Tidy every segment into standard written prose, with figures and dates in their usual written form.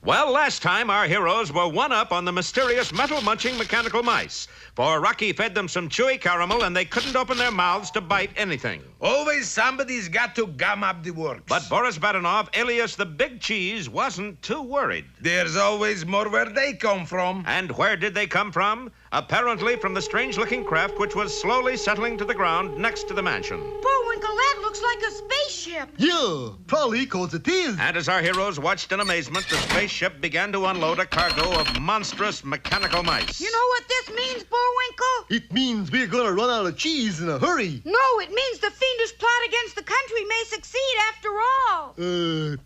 Well, last time our heroes were one up on the mysterious metal-munching mechanical mice. For Rocky fed them some chewy caramel and they couldn't open their mouths to bite anything. Always somebody's got to gum up the works. But Boris Badenov, alias the Big Cheese, wasn't too worried. There's always more where they come from. And where did they come from? Apparently from the strange-looking craft which was slowly settling to the ground next to the mansion. Bullwinkle, that looks like a spaceship. Yeah, probably 'cause it is. And as our heroes watched in amazement, the spaceship began to unload a cargo of monstrous mechanical mice. You know what this means, Bullwinkle? It means we're gonna run out of cheese in a hurry. No, it means the fiendish plot against the country may succeed after all.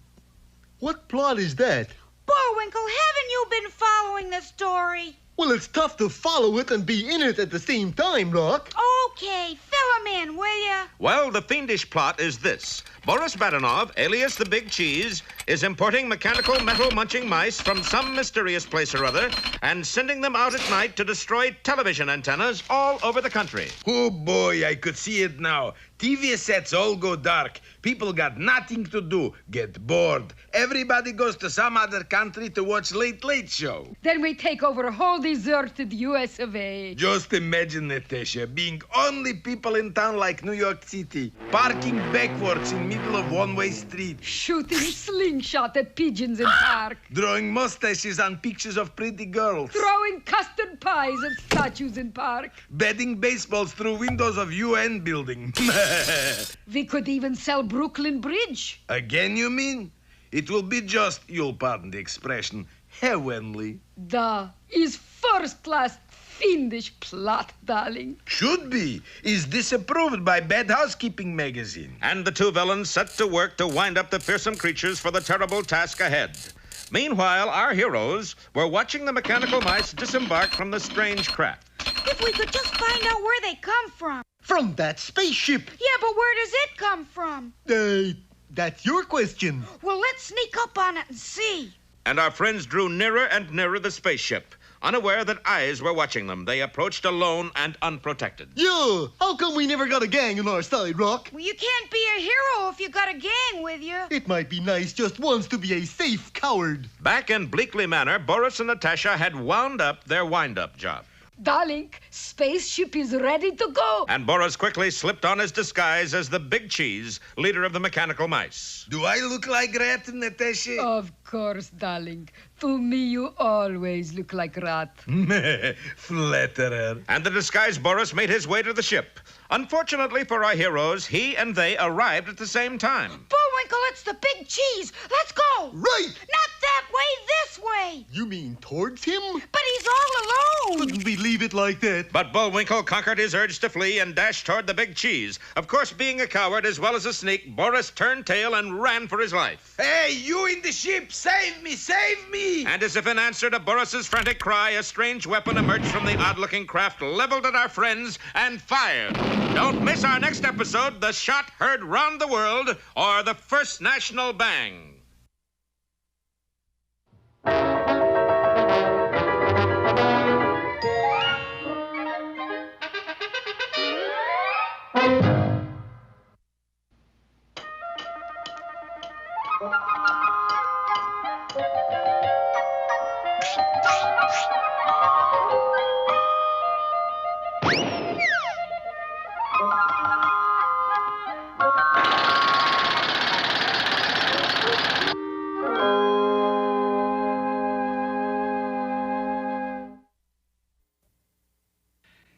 What plot is that? Bullwinkle, haven't you been following the story? Well, it's tough to follow it and be in it at the same time, Rock. Okay, fill 'em in, will ya? Well, the fiendish plot is this. Boris Badenov, alias the Big Cheese, is importing mechanical metal-munching mice from some mysterious place or other and sending them out at night to destroy television antennas all over the country. Oh, boy, I could see it now. TV sets all go dark. People got nothing to do, get bored. Everybody goes to some other country to watch Late Late Show. Then we take over a whole deserted U.S. of A. Just imagine, Natasha, being only people in town like New York City, parking backwards in middle of one-way street, Shooting slingshot at pigeons in park. drawing mustaches on pictures of pretty girls, Throwing custard pies at statues in park. betting baseballs through windows of UN building. We could even sell Brooklyn Bridge. Again, you mean? It will be just, you'll pardon the expression, heavenly. Is first-class fiendish plot, darling. Should be. Is disapproved by Bad Housekeeping magazine. And the two villains set to work to wind up the fearsome creatures for the terrible task ahead. Meanwhile, our heroes were watching the mechanical mice disembark from the strange craft. If we could just find out where they come from. From that spaceship. Yeah, but where does it come from? That's your question. Well, let's sneak up on it and see. And our friends drew nearer and nearer the spaceship. Unaware that eyes were watching them, they approached alone and unprotected. Yeah, how come we never got a gang on our side, Rock? Well, you can't be a hero if you got a gang with you. It might be nice just once to be a safe coward. Back in Bleakley Manor, Boris and Natasha had wound up their wind-up job. Darling, spaceship is ready to go. And Boris quickly slipped on his disguise as the Big Cheese, leader of the mechanical mice. Do I look like rat, Natasha? Of course, darling. To me, you always look like rat. Flatterer. And the disguised Boris made his way to the ship. Unfortunately for our heroes, he and they arrived at the same time. Bullwinkle, it's the Big Cheese. Let's go. Right! Not that way, this way. You mean towards him? But he's all alone. Couldn't we leave it like that? But Bullwinkle conquered his urge to flee and dashed toward the Big Cheese. Of course, being a coward as well as a sneak, Boris turned tail and ran for his life. Hey, you in the ship, save me, save me! And as if in answer to Boris's frantic cry, a strange weapon emerged from the odd-looking craft, leveled at our friends, and fired. Don't miss our next episode, The Shot Heard Round the World, or The First National Bang.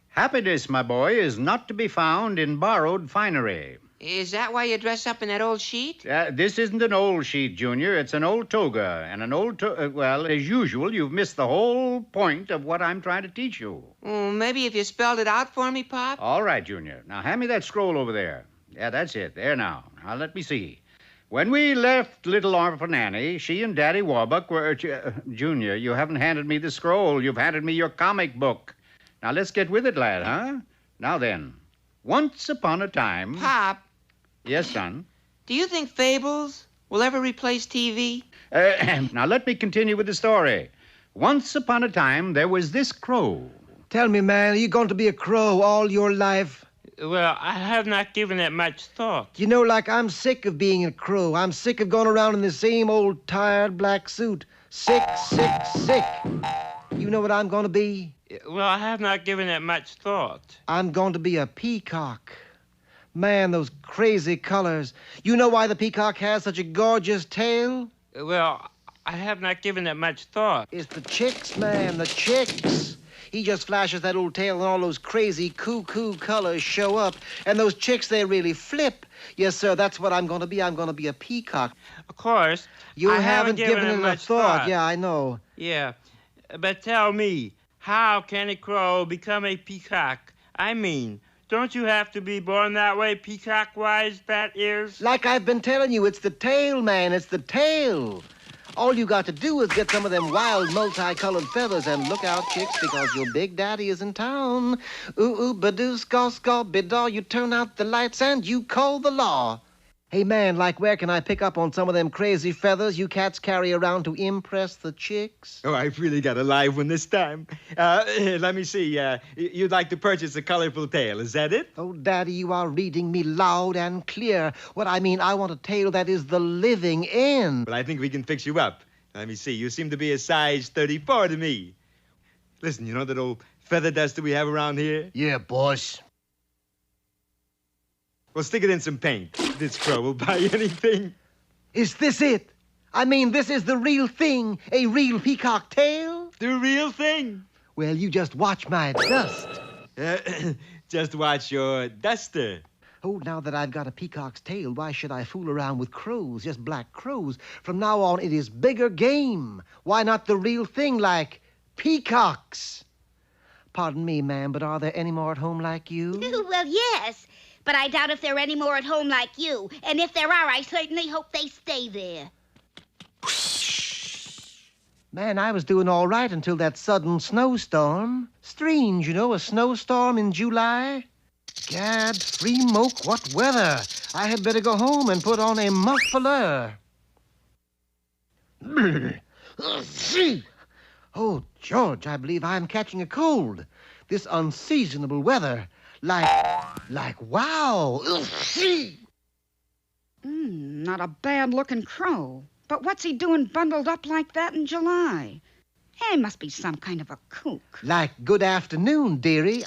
Happiness, my boy, is not to be found in borrowed finery. Is that why you dress up in that old sheet? This isn't an old sheet, Junior. It's an old toga. And an old well, as usual, you've missed the whole point of what I'm trying to teach you. Maybe if you spelled it out for me, Pop? All right, Junior. Now, hand me that scroll over there. Yeah, that's it. There now. Now, let me see. When we left little Orphan Annie, she and Daddy Warbuck were... Junior, you haven't handed me the scroll. You've handed me your comic book. Now, let's get with it, lad, huh? Now then, once upon a time... Pop. Yes, son? Do you think fables will ever replace TV? Now, let me continue with the story. Once upon a time, there was this crow. Tell me, man, are you going to be a crow all your life? Well, I have not given it much thought. You know, like I'm sick of being a crow. I'm sick of going around in the same old tired black suit. Sick, sick, sick. You know what I'm going to be? Well, I have not given it much thought. I'm going to be a peacock. Man, those crazy colors. You know why the peacock has such a gorgeous tail? Well, I have not given it much thought. It's the chicks, man, the chicks. He just flashes that old tail and all those crazy cuckoo colors show up. And those chicks, they really flip. Yes, sir, that's what I'm going to be. I'm going to be a peacock. Of course. You I haven't given it a much thought. Yeah, I know. Yeah. But tell me, how can a crow become a peacock? I mean, don't you have to be born that way, peacock-wise, fat ears? Like I've been telling you, it's the tail, man. It's the tail. All you got to do is get some of them wild multicolored feathers and look out, chicks, because your big daddy is in town. Ooh, badoo, skaw, bidaw, you turn out the lights and you call the law. Hey, man, like where can I pick up on some of them crazy feathers you cats carry around to impress the chicks? Oh, I've really got a live one this time. Let me see. You'd like to purchase a colorful tail, is that it? Oh, Daddy, you are reading me loud and clear. What I mean, I want a tail that is the living end. Well, I think we can fix you up. Let me see. You seem to be a size 34 to me. Listen, you know that old feather duster we have around here? Yeah, boss. Well, stick it in some paint. This crow will buy anything. Is this it? I mean, this is the real thing, a real peacock tail? The real thing. Well, you just watch my dust. Just watch your duster. Oh, now that I've got a peacock's tail, why should I fool around with crows, just black crows? From now on, it is bigger game. Why not the real thing, like peacocks? Pardon me, ma'am, but are there any more at home like you? Well, yes. But I doubt if there are any more at home like you. And if there are, I certainly hope they stay there. Man, I was doing all right until that sudden snowstorm. Strange, you know, a snowstorm in July. Gad, free moke, what weather. I had better go home and put on a muffler. Oh, George, I believe I'm catching a cold. This unseasonable weather. Like, wow. Not a bad-looking crow. But what's he doing bundled up like that in July? He must be some kind of a kook. Like, good afternoon, dearie.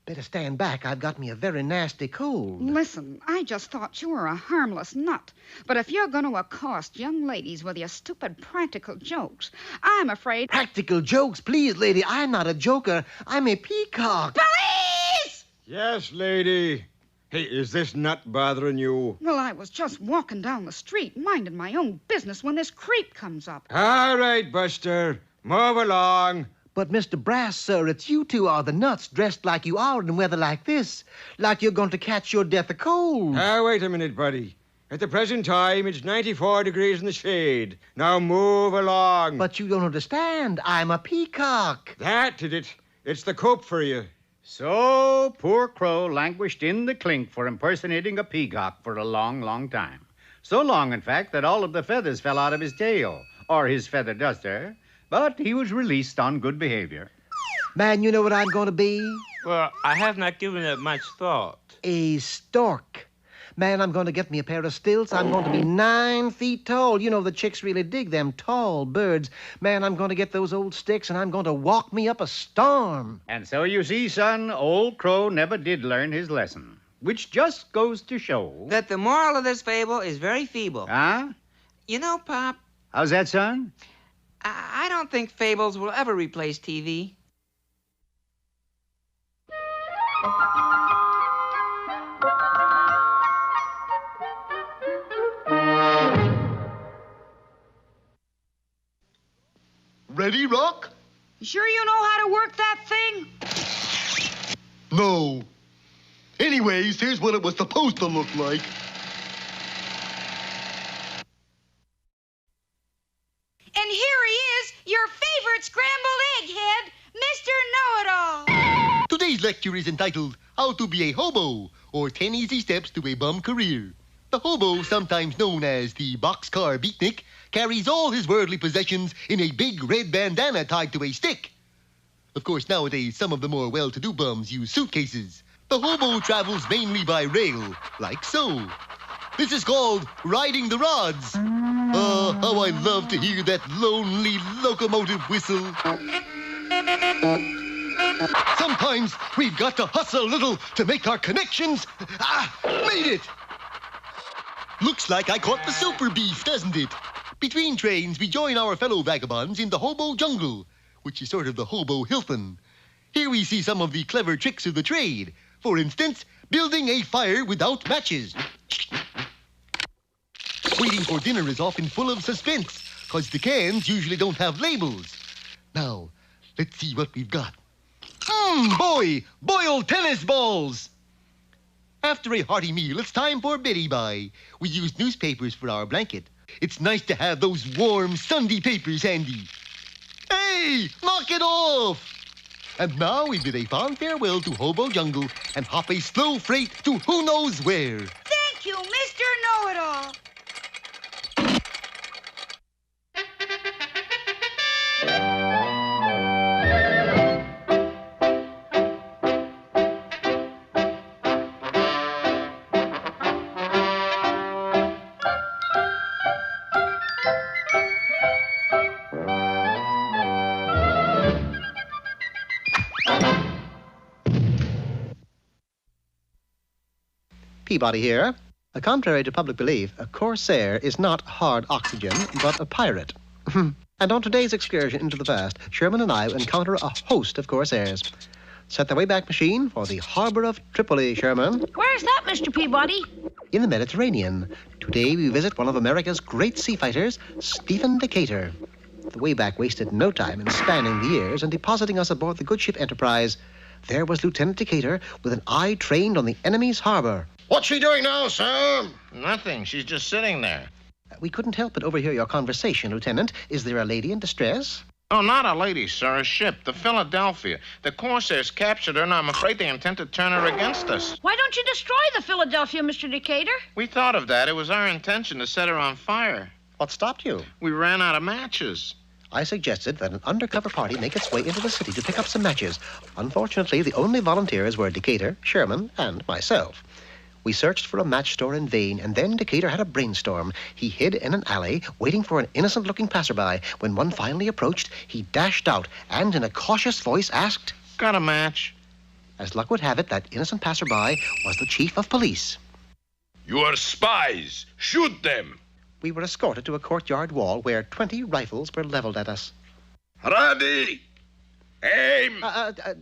Better stand back. I've got me a very nasty cold. Listen, I just thought you were a harmless nut. But if you're going to accost young ladies with your stupid practical jokes, I'm afraid... Practical jokes? Please, lady, I'm not a joker. I'm a peacock. Police! Yes, lady. Hey, is this nut bothering you? Well, I was just walking down the street, minding my own business, when this creep comes up. All right, Buster. Move along. But, Mr. Brass, sir, it's you two are the nuts, dressed like you are in weather like this. Like you're going to catch your death of cold. Now, wait a minute, buddy. At the present time, it's 94 degrees in the shade. Now move along. But you don't understand. I'm a peacock. That did it. It's the coop for you. So poor Crow languished in the clink for impersonating a peacock for a long, long time. So long, in fact, that all of the feathers fell out of his tail, or his feather duster, but he was released on good behavior. Man, you know what I'm going to be? Well, I have not given it much thought. A stork. Man, I'm going to get me a pair of stilts. I'm going to be 9 feet tall. You know, the chicks really dig them tall birds. Man, I'm going to get those old sticks, and I'm going to walk me up a storm. And so you see, son, old Crow never did learn his lesson, which just goes to show... That the moral of this fable is very feeble. Huh? You know, Pop, How's that, son? I don't think fables will ever replace TV. Ready, Rock? Sure you know how to work that thing? No. Anyways, here's what it was supposed to look like. And here he is, your favorite scrambled egghead, Mr. Know-It-All. Today's lecture is entitled How to Be a Hobo, or 10 Easy Steps to a Bum Career. The hobo, sometimes known as the boxcar beatnik, carries all his worldly possessions in a big red bandana tied to a stick. Of course, nowadays, some of the more well-to-do bums use suitcases. The hobo travels mainly by rail, like so. This is called riding the rods. Oh, how I love to hear that lonely locomotive whistle. Sometimes we've got to hustle a little to make our connections. Ah, made it! Looks like I caught the super beef, doesn't it? Between trains, we join our fellow vagabonds in the hobo jungle, which is sort of the hobo Hilton. Here we see some of the clever tricks of the trade. For instance, building a fire without matches. Waiting for dinner is often full of suspense, because the cans usually don't have labels. Now, let's see what we've got. Boy! Boiled tennis balls! After a hearty meal, it's time for Betty Bye. We use newspapers for our blanket. It's nice to have those warm Sunday papers handy. Hey! Knock it off! And now we bid a fond farewell to Hobo Jungle and hop a slow freight to who knows where. Thank you, Mr. Know-It-All. Peabody here. Contrary to public belief, a corsair is not hard oxygen, but a pirate. And on today's excursion into the past, Sherman and I encounter a host of corsairs. Set the Wayback Machine for the harbor of Tripoli, Sherman. Where's that, Mr. Peabody? In the Mediterranean. Today we visit one of America's great sea fighters, Stephen Decatur. The Wayback wasted no time in spanning the years and depositing us aboard the good ship Enterprise. There was Lieutenant Decatur with an eye trained on the enemy's harbor. What's she doing now, sir? Nothing. She's just sitting there. We couldn't help but overhear your conversation, Lieutenant. Is there a lady in distress? Oh, not a lady, sir. A ship, the Philadelphia. The Corsairs captured her, and I'm afraid they intend to turn her against us. Why don't you destroy the Philadelphia, Mr. Decatur? We thought of that. It was our intention to set her on fire. What stopped you? We ran out of matches. I suggested that an undercover party make its way into the city to pick up some matches. Unfortunately, the only volunteers were Decatur, Sherman, and myself. We searched for a match store in vain, and then Decatur had a brainstorm. He hid in an alley, waiting for an innocent-looking passerby. When one finally approached, he dashed out and, in a cautious voice, asked, "Got a match?" As luck would have it, that innocent passerby was the chief of police. You are spies. Shoot them. We were escorted to a courtyard wall where 20 rifles were leveled at us. Ready. Aim.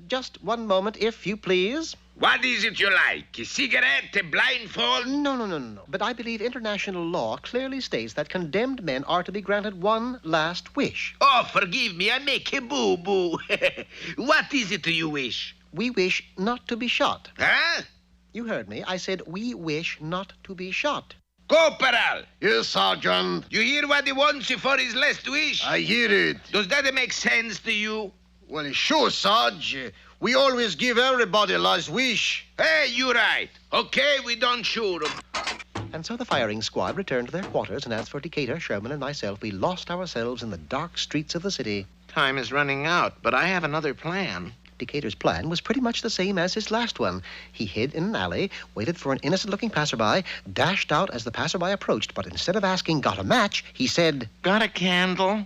Just one moment, if you please. What is it you like? A cigarette, a blindfold? No. But I believe international law clearly states that condemned men are to be granted one last wish. Oh, forgive me. I make a boo-boo. What is it you wish? We wish not to be shot. Huh? You heard me. I said we wish not to be shot. Corporal. Yes, Sergeant. You hear what he wants for his last wish? I hear it. Does that make sense to you? Well, sure, Sarge. We always give everybody a last wish. Hey, you're right. Okay, we don't shoot him. And so the firing squad returned to their quarters, and as for Decatur, Sherman, and myself, we lost ourselves in the dark streets of the city. Time is running out, but I have another plan. Decatur's plan was pretty much the same as his last one. He hid in an alley, waited for an innocent-looking passerby, dashed out as the passerby approached, but instead of asking, "Got a match?" he said, "Got a candle?"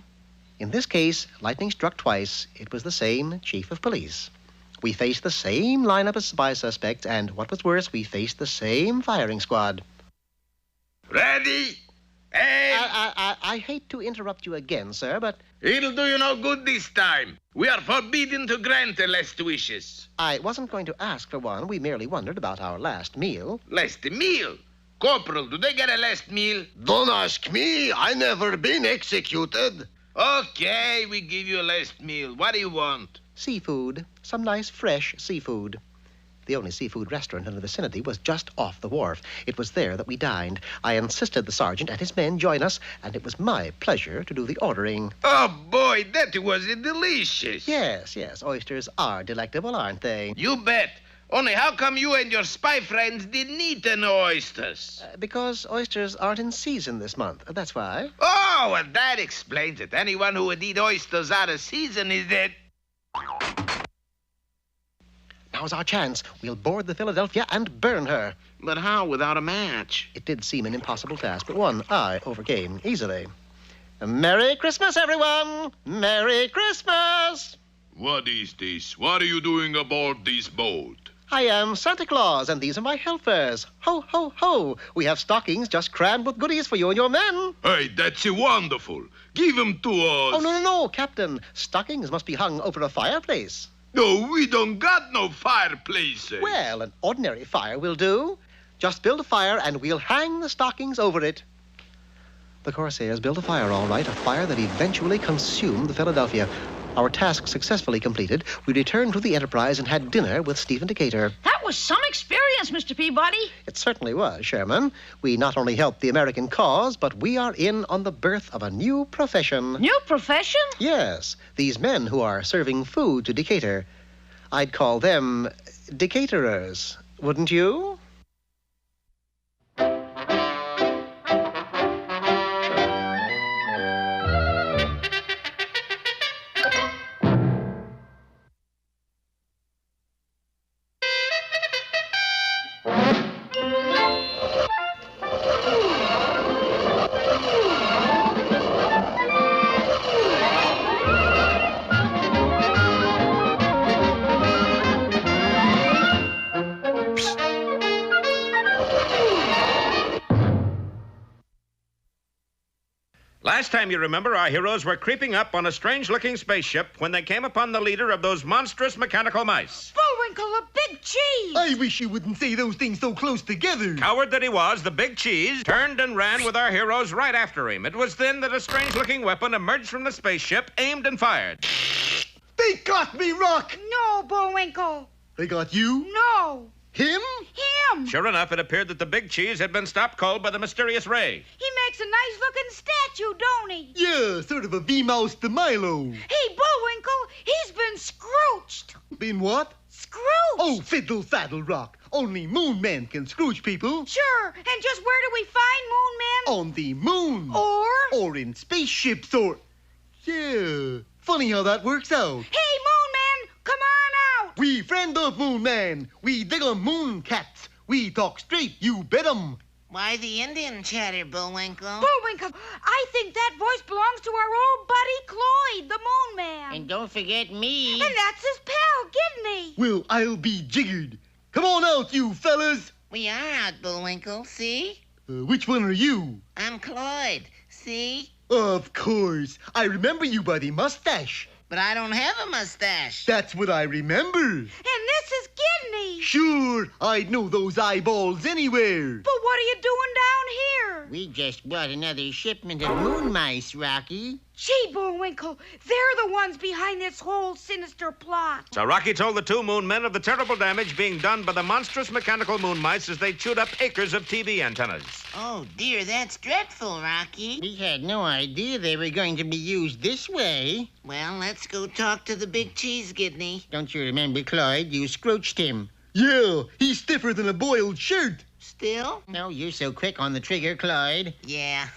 In this case, lightning struck twice. It was the same chief of police. We faced the same lineup of spy suspects, and what was worse, we faced the same firing squad. Ready? Aim! I hate to interrupt you again, sir, but... It'll do you no good this time. We are forbidden to grant the last wishes. I wasn't going to ask for one. We merely wondered about our last meal. Last meal? Corporal, do they get a last meal? Don't ask me. I never been executed. Okay, we give you a last meal. What do you want? Seafood. Some nice, fresh seafood. The only seafood restaurant in the vicinity was just off the wharf. It was there that we dined. I insisted the sergeant and his men join us, and it was my pleasure to do the ordering. Oh, boy, that was delicious. Yes. Oysters are delectable, aren't they? You bet. Only how come you and your spy friends didn't eat no oysters? Because oysters aren't in season this month. That's why. Oh, well, that explains it. Anyone who would eat oysters out of season is dead. Now's our chance. We'll board the Philadelphia and burn her. But how without a match? It did seem an impossible task, but one I overcame easily. Merry Christmas, everyone! Merry Christmas! What is this? What are you doing aboard this boat? I am Santa Claus, and these are my helpers. Ho, ho, ho! We have stockings just crammed with goodies for you and your men. Hey, that's wonderful. Give them to us. Oh, no, Captain. Stockings must be hung over a fireplace. No, we don't got no fireplaces. Well, an ordinary fire will do. Just build a fire, and we'll hang the stockings over it. The Corsairs built a fire, all right, a fire that eventually consumed the Philadelphia. Our task successfully completed, we returned to the Enterprise and had dinner with Stephen Decatur. That was some experience, Mr. Peabody. It certainly was, Sherman. We not only helped the American cause, but we are in on the birth of a new profession. New profession? Yes, these men who are serving food to Decatur. I'd call them Decaturers, wouldn't you? Last time, you remember, our heroes were creeping up on a strange-looking spaceship when they came upon the leader of those monstrous mechanical mice. Bullwinkle, a big cheese! I wish you wouldn't say those things so close together. Coward that he was, the big cheese turned and ran with our heroes right after him. It was then that a strange-looking weapon emerged from the spaceship, aimed and fired. They got me, Rock! No, Bullwinkle. They got you? No. Him? Him. Sure enough, it appeared that the big cheese had been stopped cold by the mysterious ray. He makes a nice-looking statue, don't he? Yeah, sort of a V-Mouse to Milo. Hey, Bullwinkle, he's been scrooched. Been what? Scrooched. Oh, fiddle faddle, Rock. Only moon men can scrooge people. Sure, and just where do we find moon men? On the moon. Or in spaceships or... Yeah, funny how that works out. Hey, moon men, come on out. We friend of moon man. We dig 'em moon cats. We talk straight, you bet 'em. Why the Indian chatter, Bullwinkle? Bullwinkle, I think that voice belongs to our old buddy Cloyd, the moon man. And don't forget me. And that's his pal, Gidney. Well, I'll be jiggered. Come on out, you fellas. We are out, Bullwinkle, see? Which one are you? I'm Cloyd, see? Of course. I remember you by the mustache. But I don't have a mustache. That's what I remember. And this is Gidney. Sure, I'd know those eyeballs anywhere. But what are you doing down here? We just brought another shipment of moon mice, Rocky. Gee, Bullwinkle, they're the ones behind this whole sinister plot. So Rocky told the two moon men of the terrible damage being done by the monstrous mechanical moon mice as they chewed up acres of TV antennas. Oh, dear, that's dreadful, Rocky. We had no idea they were going to be used this way. Well, let's go talk to the big cheese, Gidney. Don't you remember, Cloyd? You scrooched him. Yeah, he's stiffer than a boiled shirt. Still? No, you're so quick on the trigger, Cloyd. Yeah.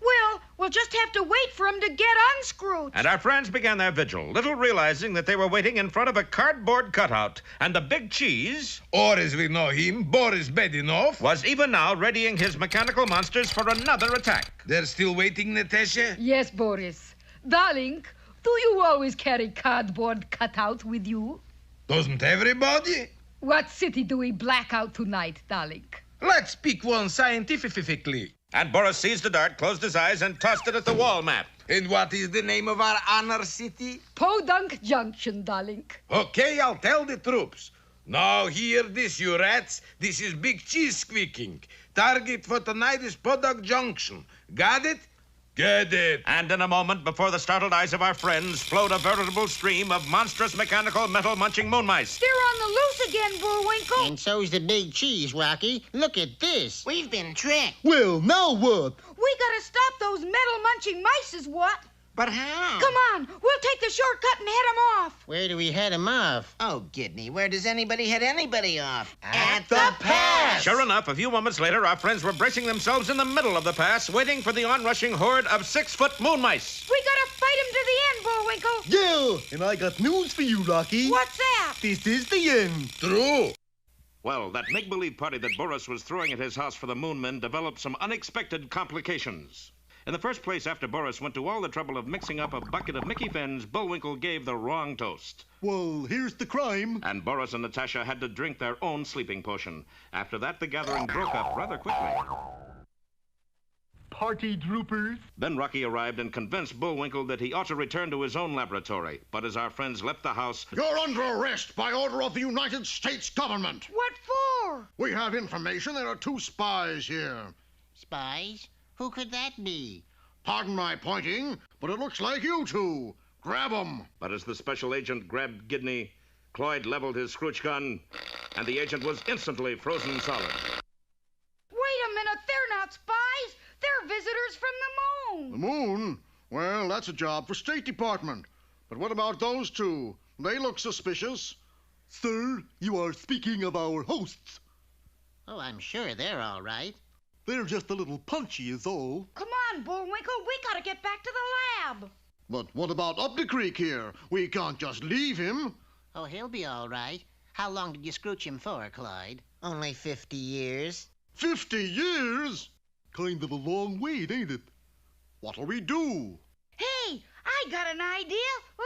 Well, we'll just have to wait for him to get unscrewed. And our friends began their vigil, little realizing that they were waiting in front of a cardboard cutout, and the big cheese, or as we know him, Boris Bedinov, was even now readying his mechanical monsters for another attack. They're still waiting, Natasha? Yes, Boris. Darling, do you always carry cardboard cutout with you? Doesn't everybody? What city do we black out tonight, darling? Let's pick one scientifically. And Boris seized a dart, closed his eyes, and tossed it at the wall map. And what is the name of our honor city? Podunk Junction, darling. Okay, I'll tell the troops. Now hear this, you rats. This is Big Cheese squeaking. Target for tonight is Podunk Junction. Got it? Get it. And in a moment, before the startled eyes of our friends, flowed a veritable stream of monstrous mechanical metal-munching moon mice. They're on the loose again, Bullwinkle. And so's the big cheese, Rocky. Look at this. We've been tricked. Well, now what? We gotta stop those metal-munching mice is what? But how? Come on, we'll take the shortcut and head them off. Where do we head 'em off? Oh, Gidney, where does anybody head anybody off? At the pass! Sure enough, a few moments later, our friends were bracing themselves in the middle of the pass, waiting for the onrushing horde of 6-foot moon mice. We gotta fight 'em to the end, Bullwinkle. Yeah, and I got news for you, Rocky. What's that? This is the end. True. Well, that make-believe party that Boris was throwing at his house for the Moon Men developed some unexpected complications. In the first place, after Boris went to all the trouble of mixing up a bucket of Mickey Fins, Bullwinkle gave the wrong toast. Well, here's the crime. And Boris and Natasha had to drink their own sleeping potion. After that, the gathering broke up rather quickly. Party droopers. Then Rocky arrived and convinced Bullwinkle that he ought to return to his own laboratory. But as our friends left the house... You're under arrest by order of the United States government. What for? We have information there are 2 spies here. Spies? Who could that be? Pardon my pointing, but it looks like you 2. Grab 'em. But as the special agent grabbed Gidney, Cloyd leveled his scrooch gun, and the agent was instantly frozen solid. Wait a minute, they're not spies. They're visitors from the moon. The moon? Well, that's a job for State Department. But what about those 2? They look suspicious. Sir, you are speaking of our hosts. Oh, I'm sure they're all right. They're just a little punchy is all. Come on, Bullwinkle, we gotta get back to the lab. But what about Up the Creek here? We can't just leave him. Oh, he'll be all right. How long did you scrooch him for, Clyde? Only 50 years. 50 years? Kind of a long wait, ain't it? What'll we do? Hey, I got an idea.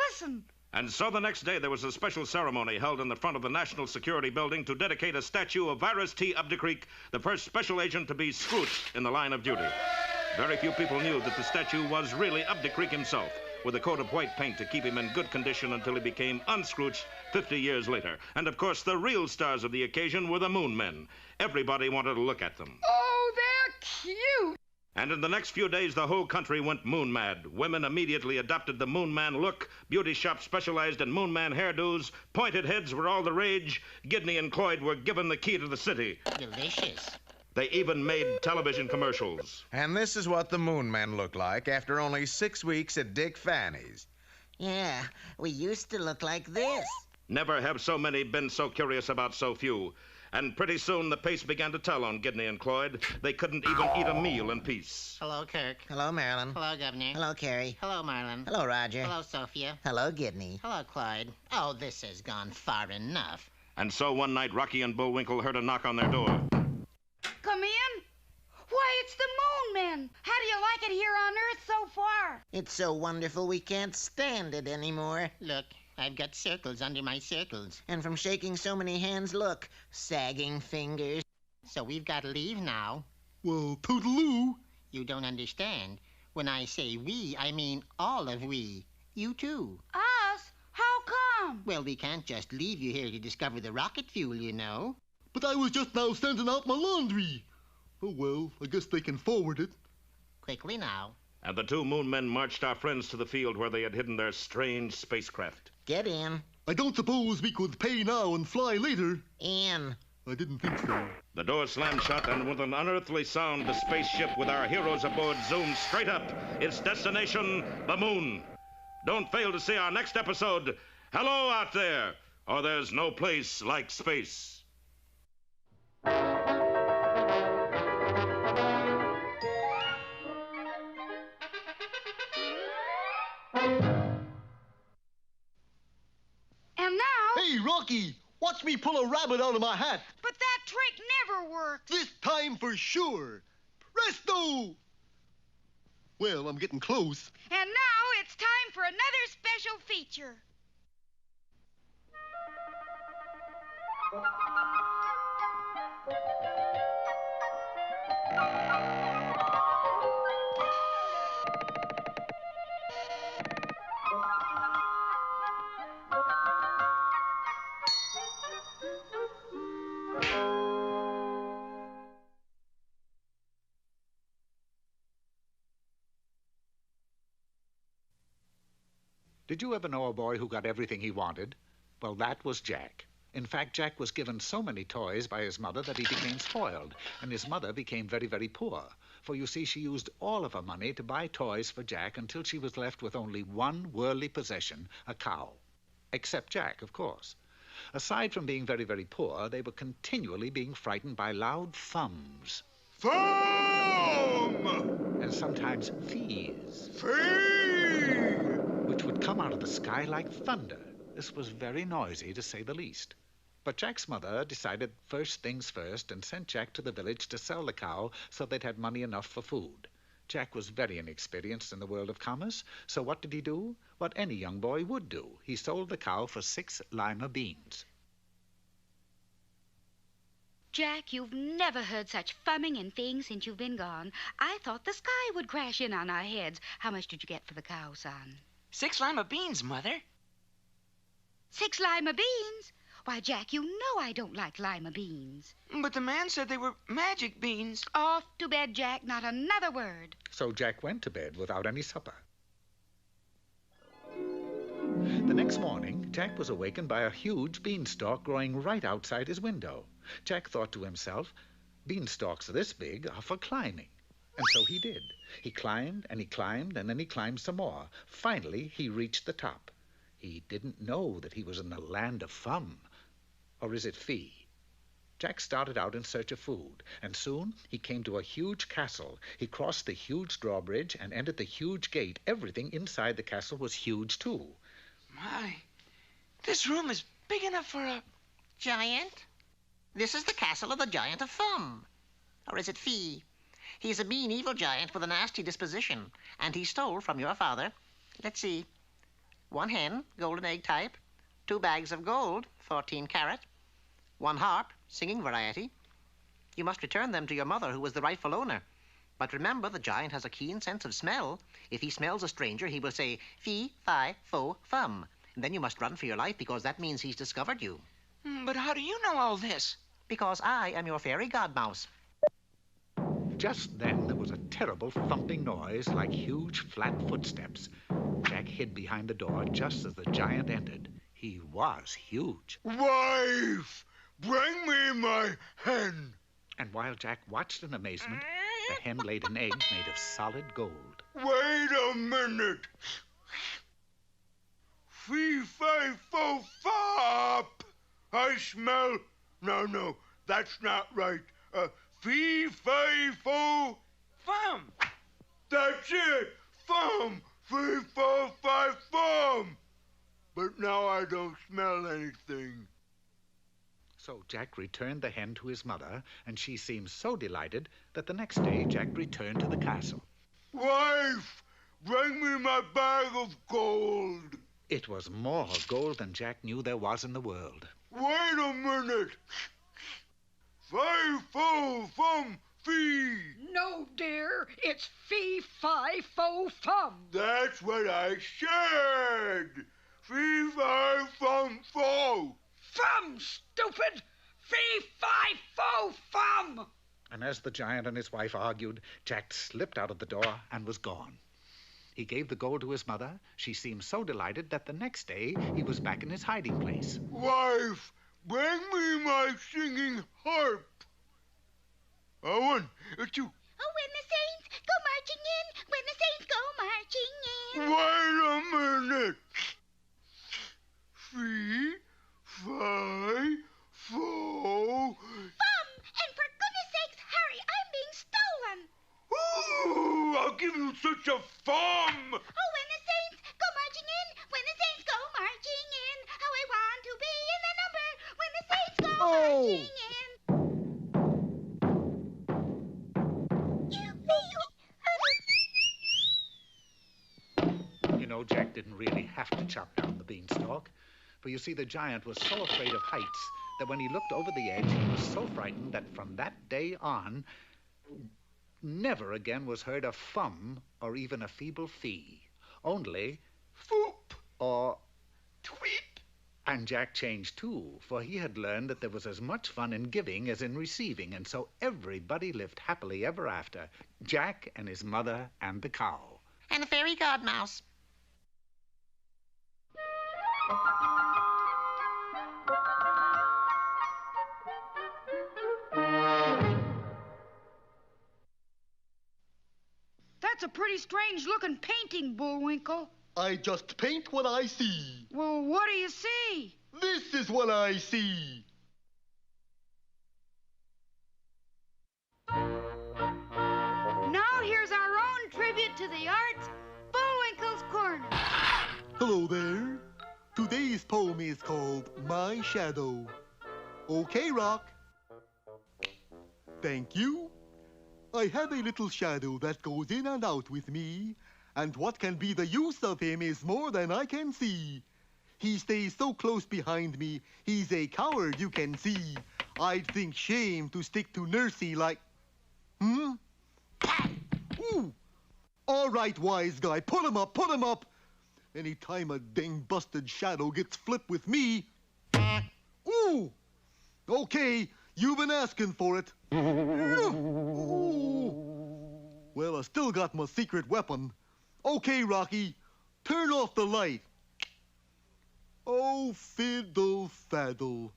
Listen. And so the next day there was a special ceremony held in the front of the National Security Building to dedicate a statue of Virus T. Updecreek, the first special agent to be scrooched in the line of duty. Very few people knew that the statue was really Updecreek himself, with a coat of white paint to keep him in good condition until he became unscrooched 50 years later. And of course, the real stars of the occasion were the Moon Men. Everybody wanted to look at them. Oh, they're cute. And in the next few days, the whole country went moon mad. Women immediately adopted the Moon Man look. Beauty shops specialized in Moon Man hairdos. Pointed heads were all the rage. Gidney and Cloyd were given the key to the city. Delicious. They even made television commercials. And this is what the Moon Men look like after only 6 weeks at Dick Fanny's. Yeah, we used to look like this. Never have so many been so curious about so few. And pretty soon the pace began to tell on Gidney and Cloyd. They couldn't even eat a meal in peace. Hello, Kirk. Hello, Marilyn. Hello, Governor. Hello, Carrie. Hello, Marlin. Hello, Roger. Hello, Sophia. Hello, Gidney. Hello, Clyde. Oh, this has gone far enough. And so one night, Rocky and Bullwinkle heard a knock on their door. Come in. Why, it's the Moon Men. How do you like it here on Earth so far? It's so wonderful we can't stand it anymore. Look, I've got circles under my circles. And from shaking so many hands, look, sagging fingers. So we've got to leave now. Well, toodaloo. You don't understand. When I say we, I mean all of we. You too. Us? How come? Well, we can't just leave you here to discover the rocket fuel, you know. But I was just now sending out my laundry. Oh, well, I guess they can forward it. Quickly now. And the 2 Moon Men marched our friends to the field where they had hidden their strange spacecraft. Get in. I don't suppose we could pay now and fly later. In. I didn't think so. The door slammed shut, and with an unearthly sound, the spaceship with our heroes aboard zoomed straight up. Its destination, the moon. Don't fail to see our next episode, Hello Out There, or there's no place like space. And now... Hey, Rocky, watch me pull a rabbit out of my hat. But that trick never works. This time for sure. Presto! Well, I'm getting close. And now it's time for another special feature. Did you ever know a boy who got everything he wanted? Well, that was Jack. In fact, Jack was given so many toys by his mother that he became spoiled, and his mother became very, very poor. For you see, she used all of her money to buy toys for Jack until she was left with only one worldly possession, a cow. Except Jack, of course. Aside from being very, very poor, they were continually being frightened by loud thums. Thumb! And sometimes fees. Fee! which would come out of the sky like thunder. This was very noisy, to say the least. But Jack's mother decided first things first and sent Jack to the village to sell the cow so they'd have money enough for food. Jack was very inexperienced in the world of commerce, so what did he do? What any young boy would do. He sold the cow for 6 lima beans. Jack, you've never heard such fumming and things since you've been gone. I thought the sky would crash in on our heads. How much did you get for the cow, son? 6 lima beans, Mother. 6 lima beans? Why, Jack, you know I don't like lima beans. But the man said they were magic beans. Off to bed, Jack. Not another word. So Jack went to bed without any supper. The next morning, Jack was awakened by a huge beanstalk growing right outside his window. Jack thought to himself, beanstalks this big are for climbing. And so he did. He climbed, and then he climbed some more. Finally, he reached the top. He didn't know that he was in the land of fum. Or is it fee? Jack started out in search of food, and soon he came to a huge castle. He crossed the huge drawbridge and entered the huge gate. Everything inside the castle was huge, too. My, this room is big enough for a... Giant? This is the castle of the Giant of Fum. Or is it Fee? He's a mean, evil giant with a nasty disposition, and he stole from your father, let's see, 1 hen, golden egg type, 2 bags of gold, 14 carat, 1 harp, singing variety. You must return them to your mother, who was the rightful owner. But remember, the giant has a keen sense of smell. If he smells a stranger, he will say, fee, fi, fo, fum. And then you must run for your life, because that means he's discovered you. But how do you know all this? Because I am your fairy godmouse. Just then, there was a terrible thumping noise like huge, flat footsteps. Jack hid behind the door just as the giant entered. He was huge. Wife, bring me my hen. And while Jack watched in amazement, the hen laid an egg made of solid gold. Wait a minute. Fee, fi, fo, fop. I smell... No, that's not right. Fee, fi, fo... Fum. That's it. Fum. Fee, fo, fi, fum. But now I don't smell anything. So Jack returned the hen to his mother, and she seemed so delighted that the next day Jack returned to the castle. Wife, bring me my bag of gold. It was more gold than Jack knew there was in the world. Wait a minute. Fi, fo, fum, fee. No, dear. It's fee, fi, fo, fum. That's what I said. Fee, fi, fum, fo. Fum, stupid! Fee, fi, fo, fum! And as the giant and his wife argued, Jack slipped out of the door and was gone. He gave the gold to his mother. She seemed so delighted that the next day he was back in his hiding place. Wife, bring me my singing harp. 1, 2. Oh, when the saints go marching in, when the saints go marching in. Wait a minute. Fee, fi, fo. Fum! And for goodness sakes, hurry, I'm being stolen. Ooh, I'll give you such a fum. Oh, when the saints go marching in, when the saints go marching in, how I want to be in the number when the saints go marching in. You know, Jack didn't really have to chop down the beanstalk. For you see, the giant was so afraid of heights that when he looked over the edge, he was so frightened that from that day on, never again was heard a fum or even a feeble fee. Only foop or tweep. And Jack changed too, for he had learned that there was as much fun in giving as in receiving, and so everybody lived happily ever after, Jack and his mother and the cow. And the fairy godmouse. That's a pretty strange-looking painting, Bullwinkle. I just paint what I see. Well, what do you see? This is what I see. Now here's our own tribute to the arts, Bullwinkle's Corner. Hello there. Today's poem is called My Shadow. Okay, Rock. Thank you. I have a little shadow that goes in and out with me, and what can be the use of him is more than I can see. He stays so close behind me, he's a coward, you can see. I'd think shame to stick to Nursey like... Ooh. All right, wise guy, put him up, put him up. Anytime a dang busted shadow gets flipped with me... Ooh! Okay, you've been asking for it. Well, I still got my secret weapon. Okay, Rocky, turn off the light. Oh, fiddle faddle.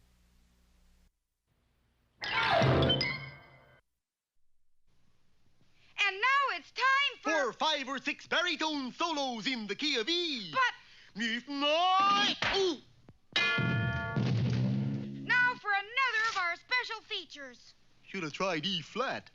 And now it's time for 5 or 6 baritone solos in the key of E. But... Now for another of our special features. Should have tried E flat.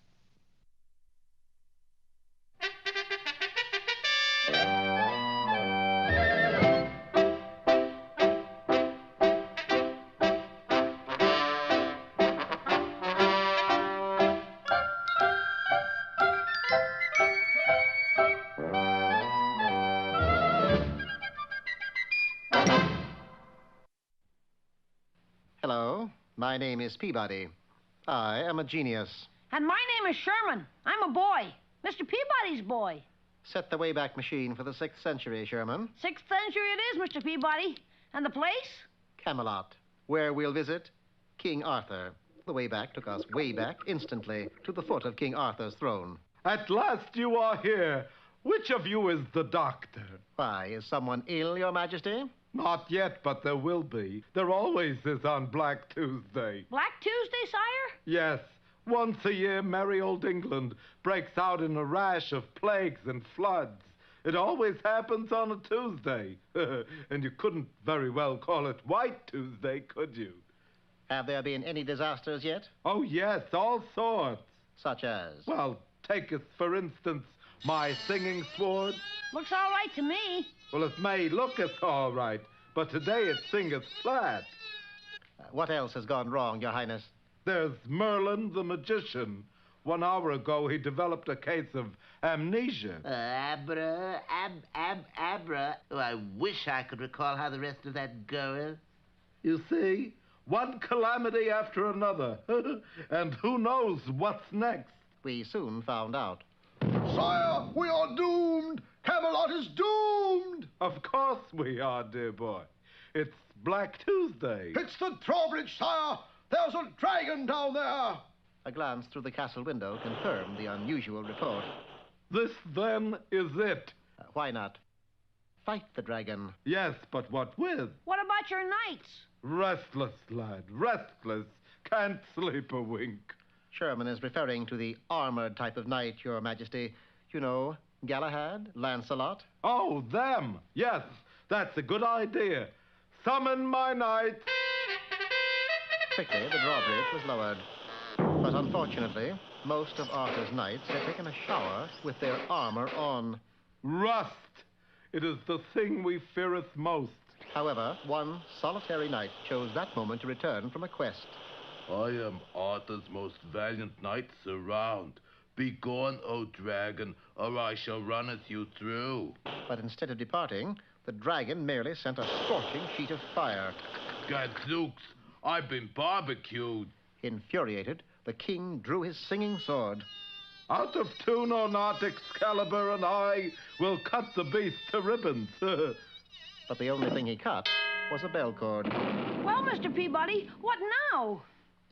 Hello, my name is Peabody. I am a genius. And my name is Sherman. I'm a boy. Mr. Peabody's boy. Set the Wayback Machine for the 6th century, Sherman. 6th century it is, Mr. Peabody. And the place? Camelot, where we'll visit King Arthur. The Wayback took us way back instantly to the foot of King Arthur's throne. At last you are here. Which of you is the doctor? Why, is someone ill, Your Majesty? Not yet, but there will be. There always is on Black Tuesday. Black Tuesday, sire? Yes. Once a year, merry old England breaks out in a rash of plagues and floods. It always happens on a Tuesday. And you couldn't very well call it White Tuesday, could you? Have there been any disasters yet? Oh, yes, all sorts. Such as? Well, take us, for instance, my singing sword. Looks all right to me. Well, it may look it's all right, but today it singeth flat. What else has gone wrong, Your Highness? There's Merlin the magician. 1 hour ago, he developed a case of amnesia. Abra. Oh, I wish I could recall how the rest of that goes. You see, one calamity after another. And who knows what's next? We soon found out. Sire, we are doomed! Camelot is doomed! Of course we are, dear boy. It's Black Tuesday. It's the drawbridge, sire! There's a dragon down there! A glance through the castle window confirmed the unusual report. This, then, is it. Why not fight the dragon? Yes, but what with? What about your knights? Restless, lad, restless. Can't sleep a wink. Sherman is referring to the armored type of knight, Your Majesty. You know, Galahad, Lancelot. Oh, them! Yes, that's a good idea. Summon my knights. Quickly, the drawbridge was lowered. But unfortunately, most of Arthur's knights had taken a shower with their armor on. Rust! It is the thing we feareth most. However, one solitary knight chose that moment to return from a quest. I am Arthur's most valiant knights around. Begone, O dragon, or I shall runneth you through. But instead of departing, the dragon merely sent a scorching sheet of fire. Gadzooks, I've been barbecued. Infuriated, the king drew his singing sword. Out of tune or not, Excalibur and I will cut the beast to ribbons. But the only thing he cut was a bell cord. Well, Mr. Peabody, what now?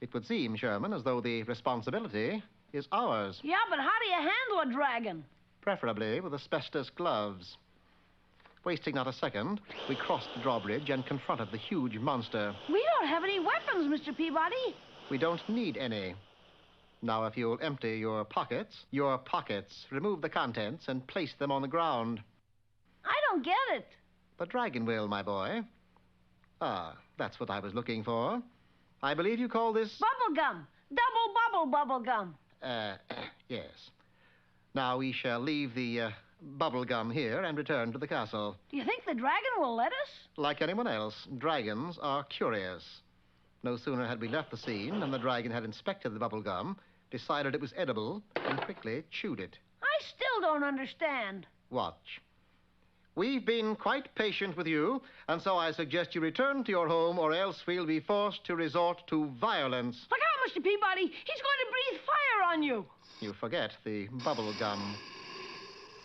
It would seem, Sherman, as though the responsibility is ours. Yeah, but how do you handle a dragon? Preferably with asbestos gloves. Wasting not a second, we crossed the drawbridge and confronted the huge monster. We don't have any weapons, Mr. Peabody. We don't need any. Now, if you'll empty your pockets, remove the contents and place them on the ground. I don't get it. The dragon will, my boy. Ah, that's what I was looking for. I believe you call this... Bubble gum. Double bubble gum. Yes. Now we shall leave the bubble gum here and return to the castle. Do you think the dragon will let us? Like anyone else, dragons are curious. No sooner had we left the scene than the dragon had inspected the bubble gum, decided it was edible, and quickly chewed it. I still don't understand. Watch. We've been quite patient with you, and so I suggest you return to your home, or else we'll be forced to resort to violence. Look out, Mr. Peabody. He's going to breathe fire on you. You forget the bubble gum.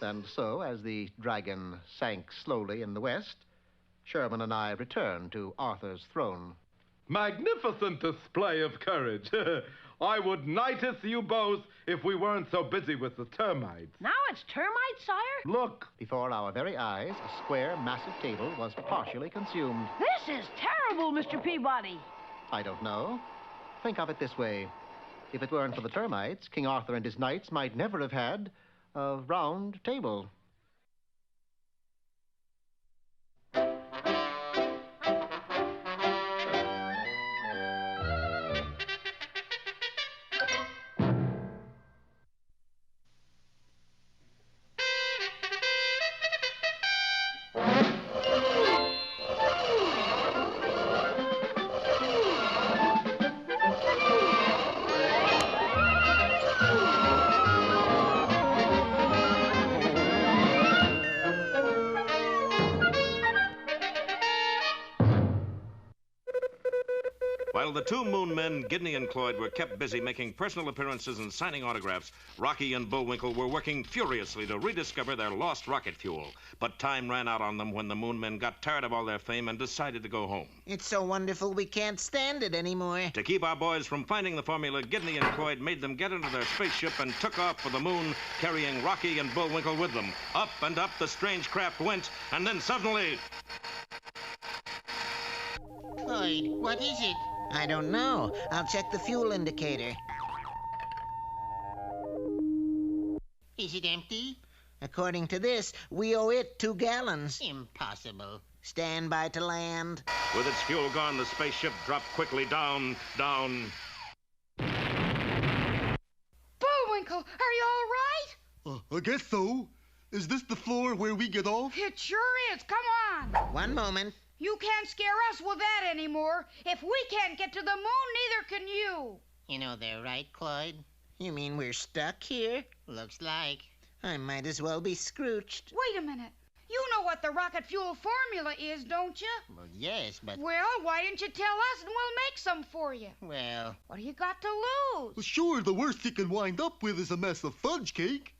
And so, as the dragon sank slowly in the west, Sherman and I returned to Arthur's throne. Magnificent display of courage. I would knight you both if we weren't so busy with the termites. Now it's termites, sire? Look. Before our very eyes, a square, massive table was partially consumed. This is terrible, Mr. Peabody. I don't know. Think of it this way. If it weren't for the termites, King Arthur and his knights might never have had a round table. While the two Moon Men, Gidney and Cloyd, were kept busy making personal appearances and signing autographs, Rocky and Bullwinkle were working furiously to rediscover their lost rocket fuel. But time ran out on them when the Moon Men got tired of all their fame and decided to go home. It's so wonderful we can't stand it anymore. To keep our boys from finding the formula, Gidney and Cloyd made them get into their spaceship and took off for the moon, carrying Rocky and Bullwinkle with them. Up and up the strange craft went, and then suddenly... Cloyd, what is it? I don't know. I'll check the fuel indicator. Is it empty? According to this, we owe it 2 gallons. Impossible. Stand by to land. With its fuel gone, the spaceship dropped quickly down. Bullwinkle, are you all right? I guess so. Is this the floor where we get off? It sure is. Come on. One moment. You can't scare us with that anymore. If we can't get to the moon, neither can you. You know they're right, Cloyd. You mean we're stuck here? Looks like. I might as well be Scrooched. Wait a minute. You know what the rocket fuel formula is, don't you? Well, yes, but... Well, why didn't you tell us and we'll make some for you? Well... What do you got to lose? Well, sure, the worst you can wind up with is a mess of fudge cake.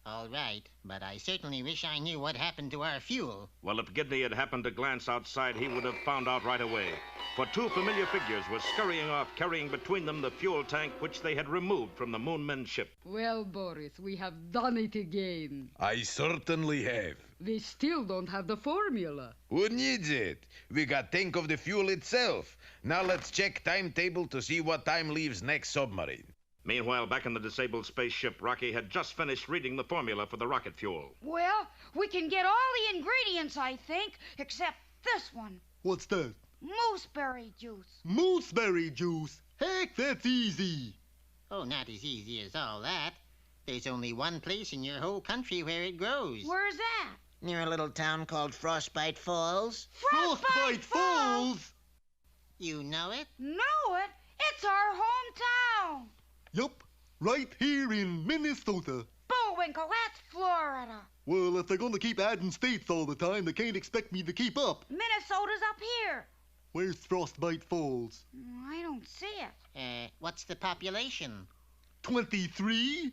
All right, but I certainly wish I knew what happened to our fuel. Well, if Gidney had happened to glance outside, he would have found out right away. For 2 familiar figures were scurrying off, carrying between them the fuel tank which they had removed from the Moon Men's ship. Well, Boris, we have done it again. I certainly have. We still don't have the formula. Who needs it? We got tank of the fuel itself. Now let's check timetable to see what time leaves next submarine. Meanwhile, back in the disabled spaceship, Rocky had just finished reading the formula for the rocket fuel. Well, we can get all the ingredients, I think, except this one. What's that? Mooseberry juice. Mooseberry juice? Heck, that's easy. Oh, not as easy as all that. There's only one place in your whole country where it grows. Where's that? Near a little town called Frostbite Falls. Frostbite Falls? You know it? Know it? It's our hometown. Yup, right here in Minnesota. Bullwinkle, that's Florida. Well, if they're going to keep adding states all the time, they can't expect me to keep up. Minnesota's up here. Where's Frostbite Falls? I don't see it. What's the population? 23?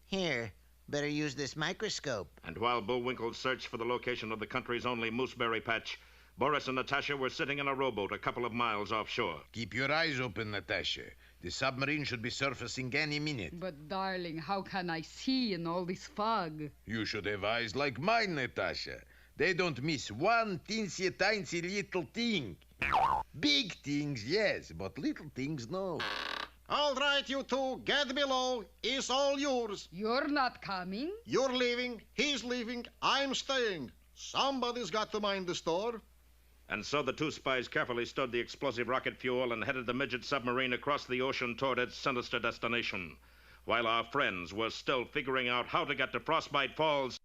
Here, better use this microscope. And while Bullwinkle searched for the location of the country's only mooseberry patch, Boris and Natasha were sitting in a rowboat a couple of miles offshore. Keep your eyes open, Natasha. The submarine should be surfacing any minute. But, darling, how can I see in all this fog? You should have eyes like mine, Natasha. They don't miss one teensy-tiny little thing. Big things, yes, but little things, no. All right, you two, get below. It's all yours. You're not coming? You're leaving, he's leaving, I'm staying. Somebody's got to mind the store. And so the 2 spies carefully stowed the explosive rocket fuel and headed the midget submarine across the ocean toward its sinister destination. While our friends were still figuring out how to get to Frostbite Falls,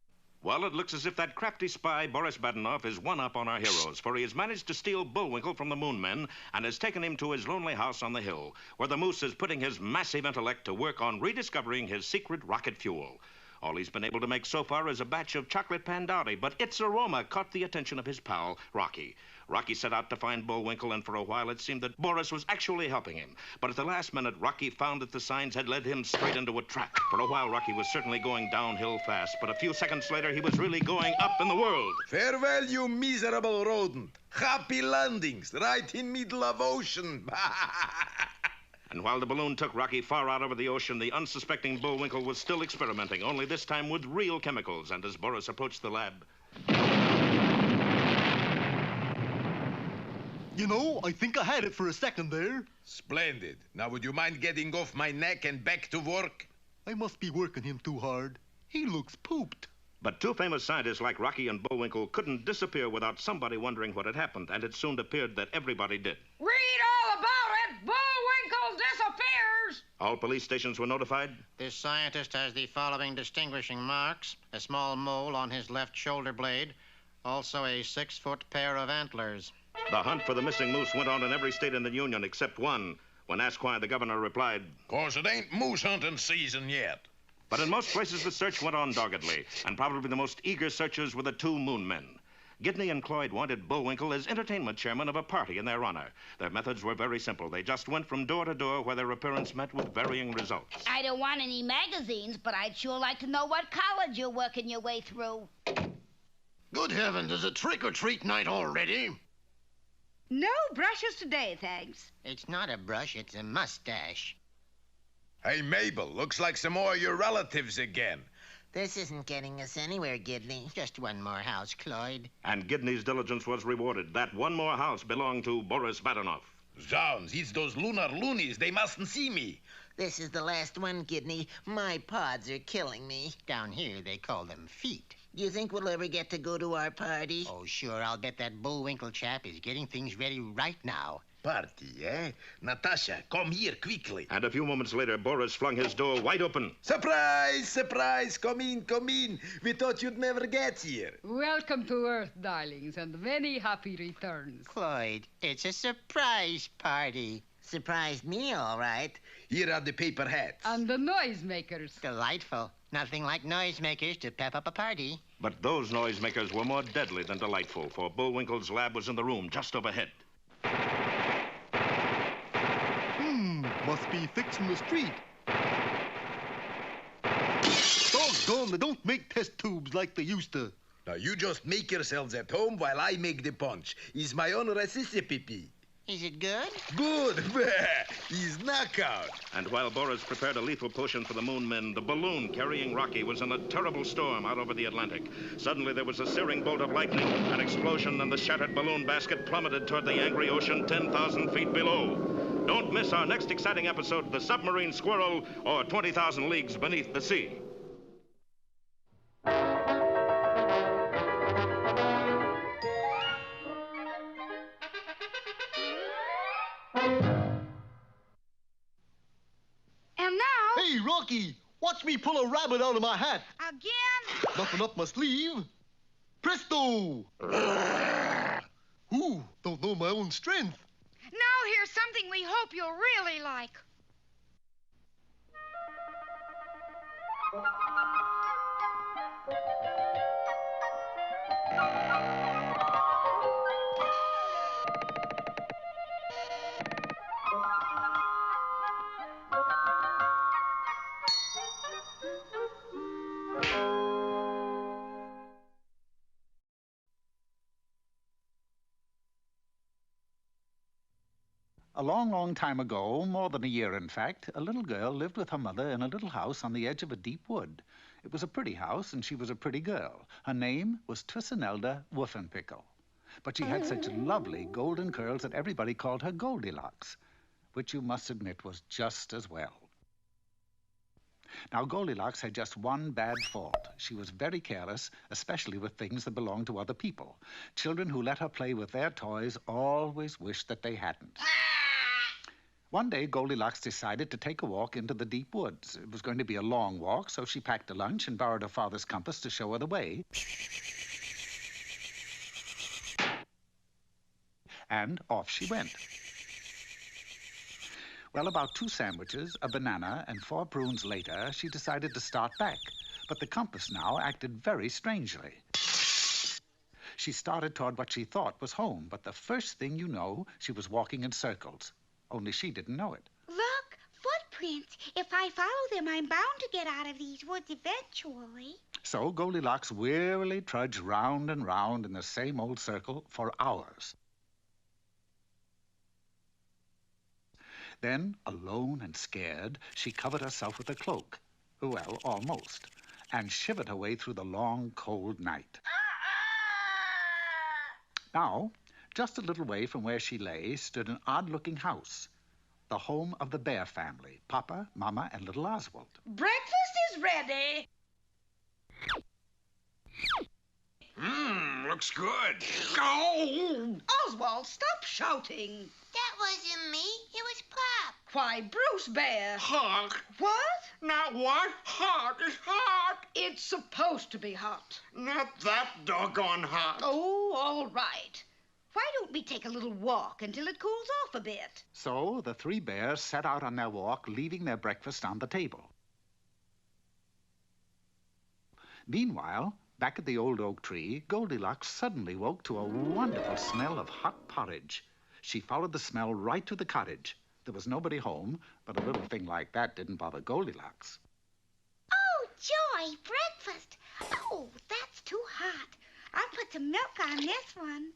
Well, it looks as if that crafty spy, Boris Badenov, is one up on our heroes, for he has managed to steal Bullwinkle from the Moon Men and has taken him to his lonely house on the hill, where the moose is putting his massive intellect to work on rediscovering his secret rocket fuel. All he's been able to make so far is a batch of chocolate pandowdy, but its aroma caught the attention of his pal, Rocky. Rocky set out to find Bullwinkle, and for a while it seemed that Boris was actually helping him. But at the last minute, Rocky found that the signs had led him straight into a trap. For a while, Rocky was certainly going downhill fast, but a few seconds later, he was really going up in the world. Farewell, you miserable rodent. Happy landings, right in middle of ocean. And while the balloon took Rocky far out over the ocean, the unsuspecting Bullwinkle was still experimenting, only this time with real chemicals. And as Boris approached the lab... You know, I think I had it for a second there. Splendid. Now, would you mind getting off my neck and back to work? I must be working him too hard. He looks pooped. But two famous scientists like Rocky and Bullwinkle couldn't disappear without somebody wondering what had happened, and it soon appeared that everybody did. Read all about it! Bullwinkle disappears! All police stations were notified. This scientist has the following distinguishing marks: a small mole on his left shoulder blade, also a 6-foot pair of antlers. The hunt for the missing moose went on in every state in the Union except one. When asked why, the governor replied, "'Cause it ain't moose hunting season yet." But in most places, the search went on doggedly, and probably the most eager searchers were the two Moon Men. Gidney and Cloyd wanted Bullwinkle as entertainment chairman of a party in their honor. Their methods were very simple. They just went from door to door where their appearance met with varying results. I don't want any magazines, but I'd sure like to know what college you're working your way through. Good heavens, is it trick-or-treat night already? No brushes today, thanks. It's not a brush, it's a mustache. Hey, Mabel, looks like some more of your relatives again. This isn't getting us anywhere, Gidley. Just one more house, Cloyd. And Gidney's diligence was rewarded. That one more house belonged to Boris Badenov. Zounds, it's those lunar loonies. They mustn't see me. This is the last one, Gidney. My pods are killing me. Down here, they call them feet. Do you think we'll ever get to go to our party? Oh, sure. I'll bet that Bullwinkle chap is getting things ready right now. Party, eh? Natasha, come here quickly. And a few moments later, Boris flung his door wide open. Surprise! Surprise! Come in, come in. We thought you'd never get here. Welcome to Earth, darlings, and many happy returns. Cloyd, it's a surprise party. Surprised me, all right. Here are the paper hats. And the noisemakers. Delightful. Nothing like noisemakers to pep up a party. But those noisemakers were more deadly than delightful, for Bullwinkle's lab was in the room just overhead. Must be fixing the street. Doggone, they don't make test tubes like they used to. Now, you just make yourselves at home while I make the punch. It's my own recipe. Is it good? Good. He's knockout. And while Boris prepared a lethal potion for the Moon Men, the balloon carrying Rocky was in a terrible storm out over the Atlantic. Suddenly, there was a searing bolt of lightning, an explosion, and the shattered balloon basket plummeted toward the angry ocean 10,000 feet below. Don't miss our next exciting episode, The Submarine Squirrel, or 20,000 Leagues Beneath the Sea. Hey, Rocky, watch me pull a rabbit out of my hat. Again? Nothing up my sleeve. Presto! Ooh, don't know my own strength. Now here's something we hope you'll really like. A long, long time ago, more than a year in fact, a little girl lived with her mother in a little house on the edge of a deep wood. It was a pretty house, and she was a pretty girl. Her name was Twissenelda Wolfenpickel. But she had such lovely golden curls that everybody called her Goldilocks, which you must admit was just as well. Now, Goldilocks had just one bad fault. She was very careless, especially with things that belonged to other people. Children who let her play with their toys always wished that they hadn't. One day, Goldilocks decided to take a walk into the deep woods. It was going to be a long walk, so she packed a lunch and borrowed her father's compass to show her the way. And off she went. Well, about 2 sandwiches, a banana, and 4 prunes later, she decided to start back. But the compass now acted very strangely. She started toward what she thought was home, but the first thing you know, she was walking in circles. Only she didn't know it. Look, footprints. If I follow them, I'm bound to get out of these woods eventually. So Goldilocks wearily trudged round and round in the same old circle for hours. Then, alone and scared, she covered herself with a cloak. Well, almost. And shivered her way through the long, cold night. Now, just a little way from where she lay stood an odd-looking house. The home of the Bear family, Papa, Mama, and little Oswald. Breakfast is ready. Looks good. Oh! Oswald, stop shouting. That wasn't me. It was Pop. Why, Bruce Bear. Hot. What? Not what? Hot is hot. It's supposed to be hot. Not that doggone hot. Oh, all right. Why don't we take a little walk until it cools off a bit? So the 3 bears set out on their walk, leaving their breakfast on the table. Meanwhile, back at the old oak tree, Goldilocks suddenly woke to a wonderful smell of hot porridge. She followed the smell right to the cottage. There was nobody home, but a little thing like that didn't bother Goldilocks. Oh, joy, breakfast. Oh, that's too hot. I'll put some milk on this one.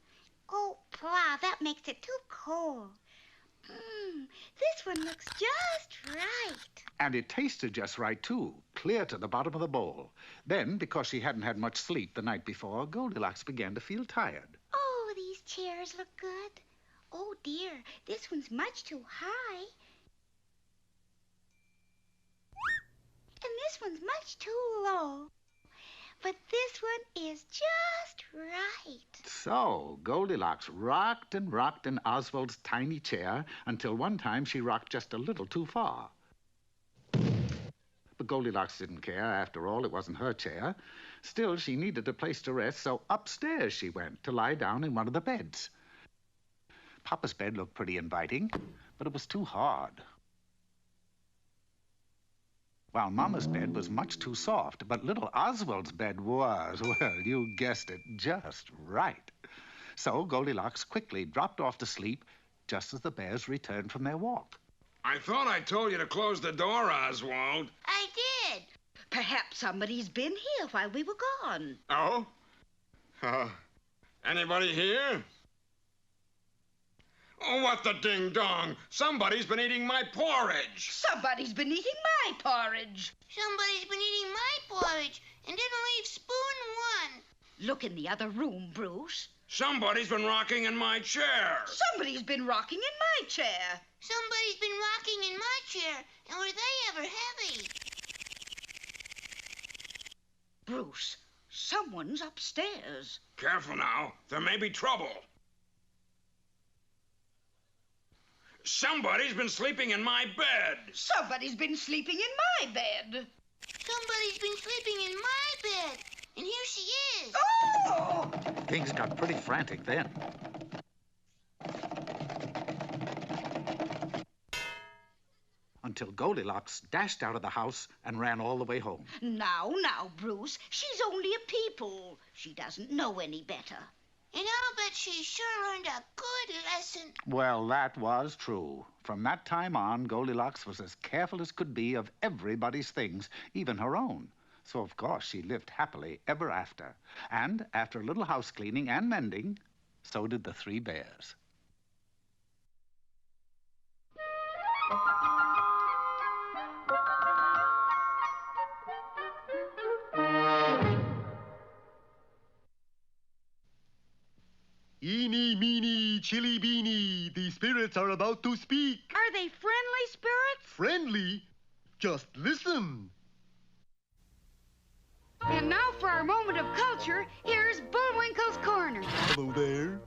Oh, wow, that makes it too cold. This one looks just right. And it tasted just right, too, clear to the bottom of the bowl. Then, because she hadn't had much sleep the night before, Goldilocks began to feel tired. Oh, these chairs look good. Oh, dear, this one's much too high. And this one's much too low. But this one is just right. So, Goldilocks rocked and rocked in Oswald's tiny chair until one time she rocked just a little too far. But Goldilocks didn't care. After all, it wasn't her chair. Still, she needed a place to rest, so upstairs she went to lie down in one of the beds. Papa's bed looked pretty inviting, but it was too hard. While Mama's bed was much too soft, but little Oswald's bed was, well, you guessed it, just right. So Goldilocks quickly dropped off to sleep just as the bears returned from their walk. I thought I told you to close the door, Oswald. I did. Perhaps somebody's been here while we were gone. Oh? Anybody here? Oh, what the ding-dong! Somebody's been eating my porridge! Somebody's been eating my porridge. Somebody's been eating my porridge and didn't leave spoon one. Look in the other room, Bruce. Somebody's been rocking in my chair! Somebody's been rocking in my chair. Somebody's been rocking in my chair, and were they ever heavy? Bruce, someone's upstairs. Careful now, there may be trouble. Somebody's been sleeping in my bed. Somebody's been sleeping in my bed. Somebody's been sleeping in my bed, and here she is. Oh! Things got pretty frantic then. Until Goldilocks dashed out of the house and ran all the way home. Now, Bruce, she's only a peeple. She doesn't know any better. And I'll bet she sure learned a good lesson. Well, that was true. From that time on, Goldilocks was as careful as could be of everybody's things, even her own. So, of course, she lived happily ever after. And after a little house cleaning and mending, so did the 3 bears. Eeny, meeny, chilly beany, the spirits are about to speak. Are they friendly spirits? Friendly? Just listen. And now for our moment of culture, here's Bullwinkle's Corner. Hello there.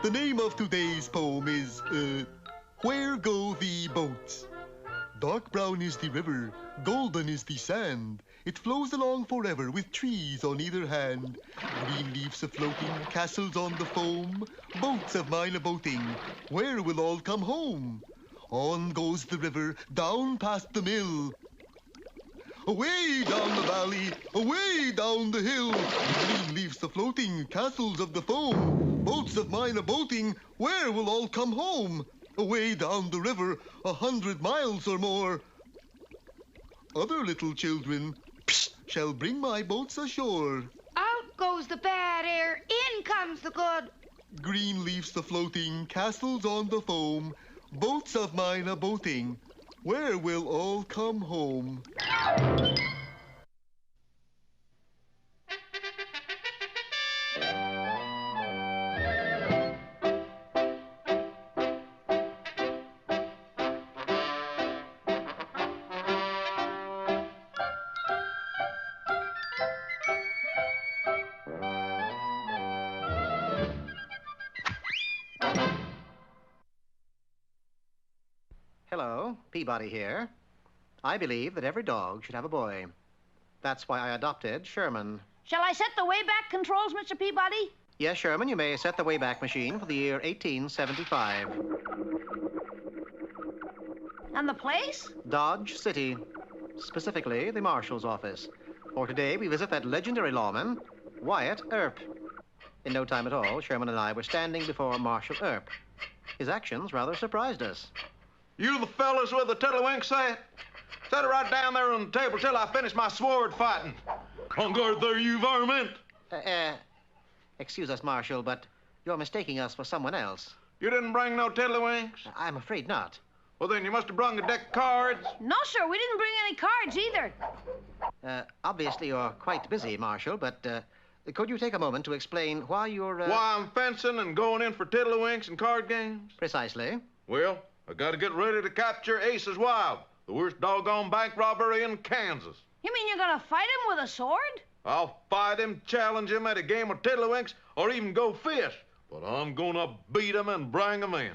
The name of today's poem is, where go the boats? Dark brown is the river, golden is the sand. It flows along forever with trees on either hand. Green leaves a-floating, castles on the foam. Boats of mine a-boating, where will all come home? On goes the river, down past the mill. Away down the valley, away down the hill. Green leaves a-floating, castles of the foam. Boats of mine a-boating, where will all come home? Away down the river, 100 miles or more. Other little children, psst, shall bring my boats ashore. Out goes the bad air, in comes the good. Green leaves a-floating, castles on the foam. Boats of mine a-boating, where will all come home? Hello, Peabody here. I believe that every dog should have a boy. That's why I adopted Sherman. Shall I set the wayback controls, Mr. Peabody? Yes, Sherman, you may set the Wayback Machine for the year 1875. And the place? Dodge City, specifically the Marshal's office. For today, we visit that legendary lawman, Wyatt Earp. In no time at all, Sherman and I were standing before Marshal Earp. His actions rather surprised us. You the fellas with the tiddlywink set? Set it right down there on the table till I finish my sword fighting. On guard there, you varmint. Excuse us, Marshal, but you're mistaking us for someone else. You didn't bring no tiddlywinks? I'm afraid not. Well, then you must have brung a deck of cards. No, sir, we didn't bring any cards either. Obviously, you're quite busy, Marshal, but could you take a moment to explain why you're... Why I'm fencing and going in for tiddlywinks and card games? Precisely. Well, I gotta get ready to capture Ace's Wild, the worst doggone bank robbery in Kansas. You mean you're gonna fight him with a sword? I'll fight him, challenge him at a game of tiddlywinks, or even go fish. But I'm gonna beat him and bring him in.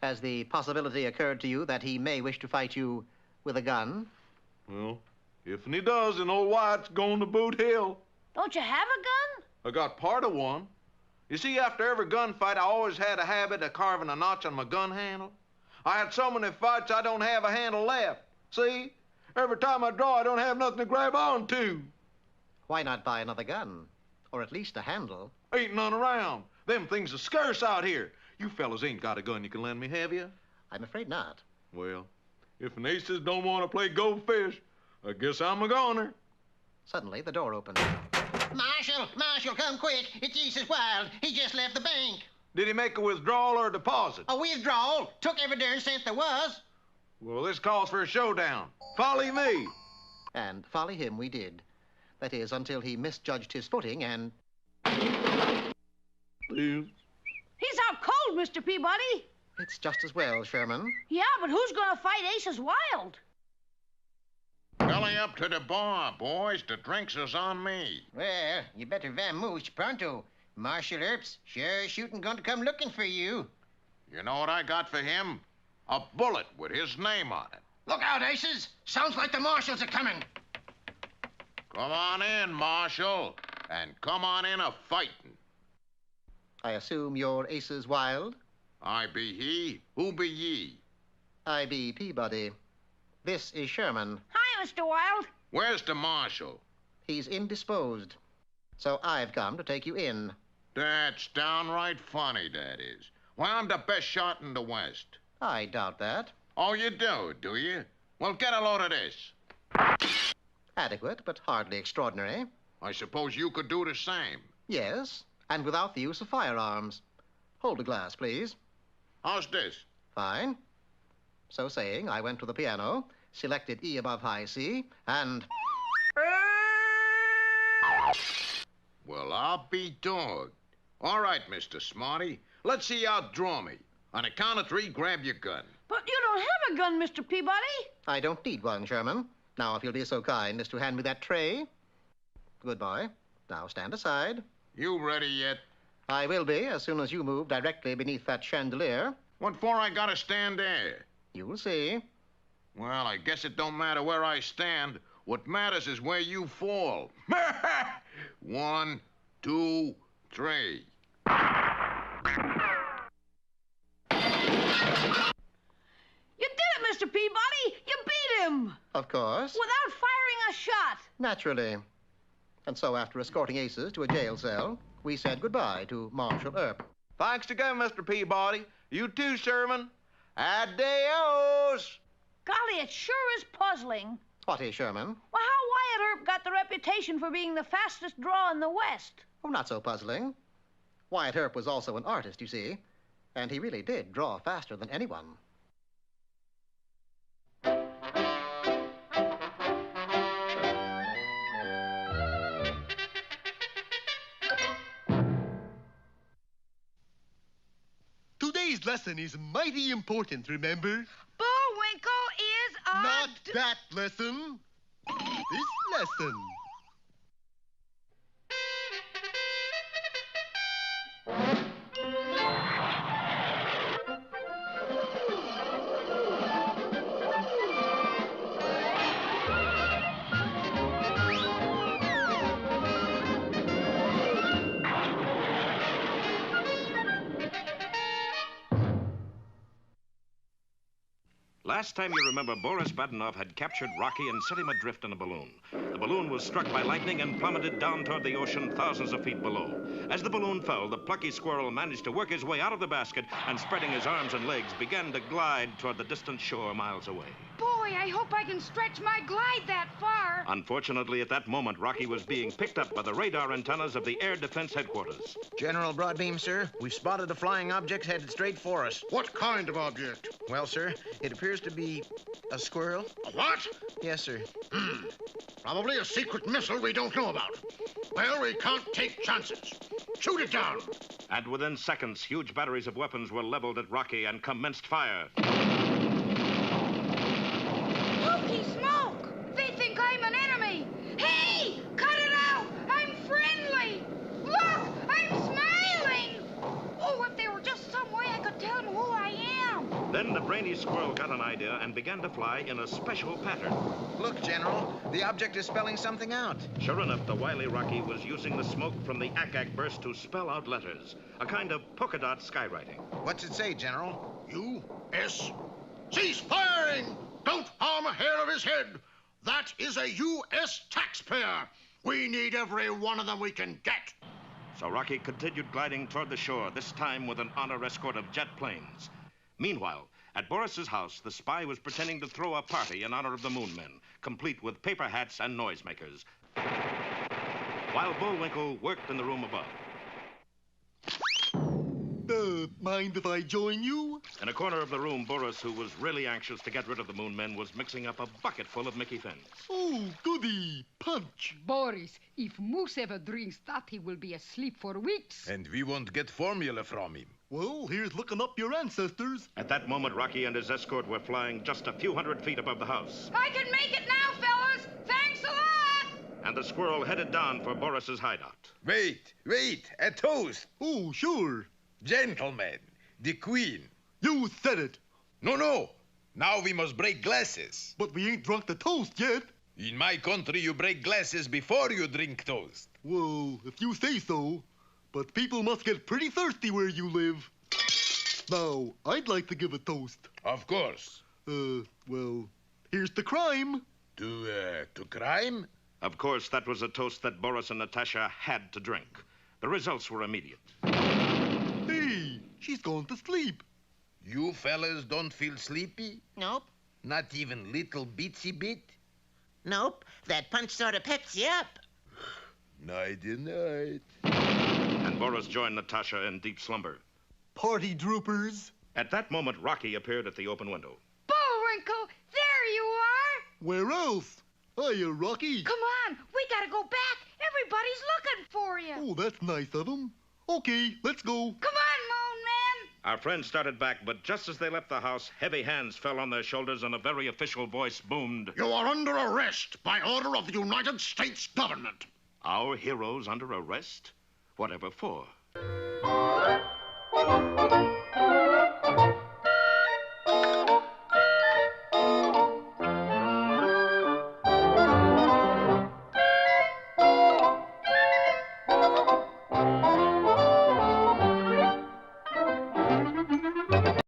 Has the possibility occurred to you that he may wish to fight you with a gun? Well, if he does, then old Wyatt's going to Boot Hill. Don't you have a gun? I got part of one. You see, after every gunfight, I always had a habit of carving a notch on my gun handle. I had so many fights, I don't have a handle left. See? Every time I draw, I don't have nothing to grab on to. Why not buy another gun? Or at least a handle? Ain't none around. Them things are scarce out here. You fellas ain't got a gun you can lend me, have you? I'm afraid not. Well, if an aces don't want to play go fish, I guess I'm a goner. Suddenly, the door opened. Marshal, come quick. It's Ace's Wild. He just left the bank. Did he make a withdrawal or a deposit? A withdrawal. Took every darn cent there was. Well, this calls for a showdown. Folly me. And folly him we did. That is, until he misjudged his footing and... Please. He's out cold, Mr. Peabody. It's just as well, Sherman. Yeah, but who's gonna fight Ace's Wild? Belly up to the bar, boys. The drinks is on me. Well, you better vamoose pronto. Marshal Earp's sure shooting going to come looking for you. You know what I got for him? A bullet with his name on it. Look out, Aces. Sounds like the marshals are coming. Come on in, Marshal. And come on in a-fightin'. I assume you're Ace's Wild? I be he. Who be ye? I be Peabody. This is Sherman. Hi, Mr. Wild. Where's the marshal? He's indisposed. So I've come to take you in. That's downright funny, that is. Why, I'm the best shot in the West. I doubt that. Oh, you do you? Well, get a load of this. Adequate, but hardly extraordinary. I suppose you could do the same. Yes, and without the use of firearms. Hold a glass, please. How's this? Fine. So saying, I went to the piano, selected E above high C, and... Well, I'll be dogged. All right, Mr. Smarty. Let's see you outdraw me. On the count of 3, grab your gun. But you don't have a gun, Mr. Peabody. I don't need one, Sherman. Now, if you'll be so kind as to hand me that tray. Good boy. Now, stand aside. You ready yet? I will be, as soon as you move directly beneath that chandelier. What for I gotta stand there? You'll see. Well, I guess it don't matter where I stand. What matters is where you fall. 1, 2, 3. You did it, Mr. Peabody. You beat him. Of course. Without firing a shot. Naturally. And so, after escorting Aces to a jail cell, we said goodbye to Marshal Earp. Thanks again, Mr. Peabody. You too, Sherman. Adios. Golly, it sure is puzzling. What is, Sherman? Well, how Wyatt Earp got the reputation for being the fastest draw in the West. Oh, not so puzzling. Wyatt Earp was also an artist, you see, and he really did draw faster than anyone. Today's lesson is mighty important, remember? Bullwinkle is a... Not that lesson. This lesson. Last time you remember, Boris Badenov had captured Rocky and set him adrift in a balloon. The balloon was struck by lightning and plummeted down toward the ocean thousands of feet below. As the balloon fell, the plucky squirrel managed to work his way out of the basket and, spreading his arms and legs, began to glide toward the distant shore miles away. Boy, I hope I can stretch my glide that far. Unfortunately, at that moment, Rocky was being picked up by the radar antennas of the Air Defense Headquarters. General Broadbeam, sir, we've spotted a flying object headed straight for us. What kind of object? Well, sir, it appears to be a squirrel. A what? Yes, sir. Probably a secret missile we don't know about. Well, we can't take chances. Shoot it down. And within seconds, huge batteries of weapons were leveled at Rocky and commenced fire. Holy smoke! They think I'm an enemy. Hey, cut it out! I'm friendly. Look, I'm smiling. Oh, if there were just some way I could tell them who I am. Then the brainy squirrel got an idea and began to fly in a special pattern. Look, General, the object is spelling something out. Sure enough, the wily Rocky was using the smoke from the ack-ack burst to spell out letters, a kind of polka dot skywriting. What's it say, General? U.S. Cease firing! Don't harm a hair of his head. That is a U.S. taxpayer. We need every one of them we can get. So Rocky continued gliding toward the shore, this time with an honor escort of jet planes. Meanwhile, at Boris's house, the spy was pretending to throw a party in honor of the Moon Men, complete with paper hats and noisemakers, while Bullwinkle worked in the room above. Mind if I join you? In a corner of the room, Boris, who was really anxious to get rid of the Moon Men, was mixing up a bucket full of Mickey Fins. Oh, goody. Punch. Boris, if Moose ever drinks that, he will be asleep for weeks. And we won't get formula from him. Well, here's looking up your ancestors. At that moment, Rocky and his escort were flying just a few hundred feet above the house. I can make it now, fellas. Thanks a lot. And the squirrel headed down for Boris's hideout. Wait, a toast. Oh, sure. Gentlemen, the Queen. You said it. No. Now we must break glasses. But we ain't drunk the toast yet. In my country, you break glasses before you drink toast. Well, if you say so. But people must get pretty thirsty where you live. Now, I'd like to give a toast. Of course. Well, here's the crime. To crime? Of course, that was a toast that Boris and Natasha had to drink. The results were immediate. Hey, she's gone to sleep. You fellas don't feel sleepy? Nope. Not even little bitsy bit? Nope. That punch sort of peps you up. Nighty-night. And Boris joined Natasha in deep slumber. Party droopers. At that moment, Rocky appeared at the open window. Bullwinkle, there you are. Where else? Hiya, Rocky. Come on, we gotta go back. Everybody's looking for you. Oh, that's nice of them. Okay, let's go. Come on, Moon Man. Our friends started back, but just as they left the house, heavy hands fell on their shoulders and a very official voice boomed. You are under arrest by order of the United States government. Our heroes under arrest? Whatever for?